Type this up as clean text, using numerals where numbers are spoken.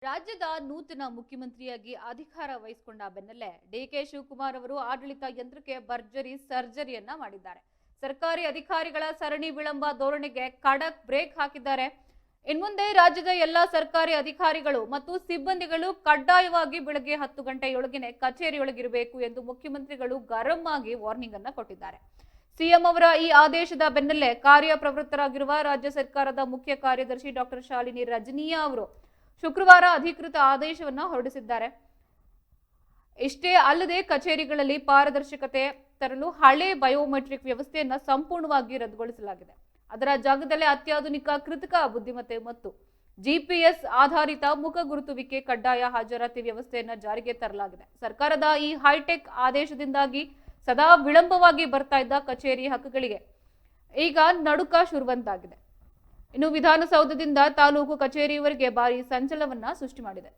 ರಾಜ್ಯದ ನೂತನ ಮುಖ್ಯಮಂತ್ರಿಯಾಗಿ ಅಧಿಕಾರ ವಹಿಸಿಕೊಂಡ ಬೆನ್ನಲ್ಲೇ ಡಿಕೆ ಶಿವಕುಮಾರ್ ಅವರು ಆಡಳಿತ ಯಂತ್ರಕ್ಕೆ ಭರ್ಜರಿ ಸರ್ಜರಿಯನ್ನ ಮಾಡಿದ್ದಾರೆ. ಸರ್ಕಾರಿ ಅಧಿಕಾರಿಗಳ ಸರಣಿ ವಿಳಂಬ ಧೋರಣೆಗೆ ಖಡಕ್ ಬ್ರೇಕ್ ಹಾಕಿದ್ದಾರೆ. ಇನ್ಮುಂದೆ ರಾಜ್ಯದ ಎಲ್ಲಾ ಸರ್ಕಾರಿ ಅಧಿಕಾರಿಗಳು ಮತ್ತು ಸಿಬ್ಬಂದಿಗಳು ಕಡ್ಡಾಯವಾಗಿ ಬೆಳಗ್ಗೆ 10 ಗಂಟೆಯೊಳಗಿನ ಕಚೇರಿಯೊಳಗಿರಬೇಕು ಎಂದು ಮುಖ್ಯಮಂತ್ರಿಗಳು ಗರಂ ಆಗಿ ವಾರ್ನಿಂಗ್ ಅನ್ನ ಕೊಟ್ಟಿದ್ದಾರೆ. ಸಿಎಂ ಅವರ ಈ ಆದೇಶದ ಬೆನ್ನಲ್ಲೇ ಕಾರ್ಯಪ್ರವೃತ್ತರಾಗಿರುವ ರಾಜ್ಯ ಸರ್ಕಾರದ ಮುಖ್ಯ ಕಾರ್ಯದರ್ಶಿ ಡಾಕ್ಟರ್ ಶಾಲಿನಿ ರಜನೀಯ ಅವರು ಶುಕ್ರವಾರ ಅಧಿಕೃತ ಆದೇಶವನ್ನ ಹೊರಡಿಸಿದ್ದಾರೆ. ಇಷ್ಟೇ ಅಲ್ಲದೆ ಕಚೇರಿಗಳಲ್ಲಿ ಪಾರದರ್ಶಕತೆ ತರಲು ಹಳೆ ಬಯೋಮೆಟ್ರಿಕ್ ವ್ಯವಸ್ಥೆಯನ್ನ ಸಂಪೂರ್ಣವಾಗಿ ರದ್ದುಗೊಳಿಸಲಾಗಿದೆ. ಅದರ ಜಾಗದಲ್ಲೇ ಅತ್ಯಾಧುನಿಕ ಕೃತಕ ಬುದ್ಧಿಮತ್ತೆ ಮತ್ತು ಜಿಪಿಎಸ್ ಆಧಾರಿತ ಮುಖ ಗುರುತುವಿಕೆ ಕಡ್ಡಾಯ ಹಾಜರಾತಿ ವ್ಯವಸ್ಥೆಯನ್ನ ಜಾರಿಗೆ ತರಲಾಗಿದೆ. ಸರ್ಕಾರದ ಈ ಹೈಟೆಕ್ ಆದೇಶದಿಂದಾಗಿ ಸದಾ ವಿಳಂಬವಾಗಿ ಬರ್ತಾ ಇದ್ದ ಕಚೇರಿ ಹಕ್ಕುಗಳಿಗೆ ಈಗ ನಡುಕ ಶುರುವಂತಾಗಿದೆ. ಇನ್ನು ವಿಧಾನಸೌಧದಿಂದ ತಾಲೂಕು ಕಚೇರಿಯವರೆಗೆ ಭಾರಿ ಸಂಚಲನವನ್ನ ಸೃಷ್ಟಿ ಮಾಡಿದೆ.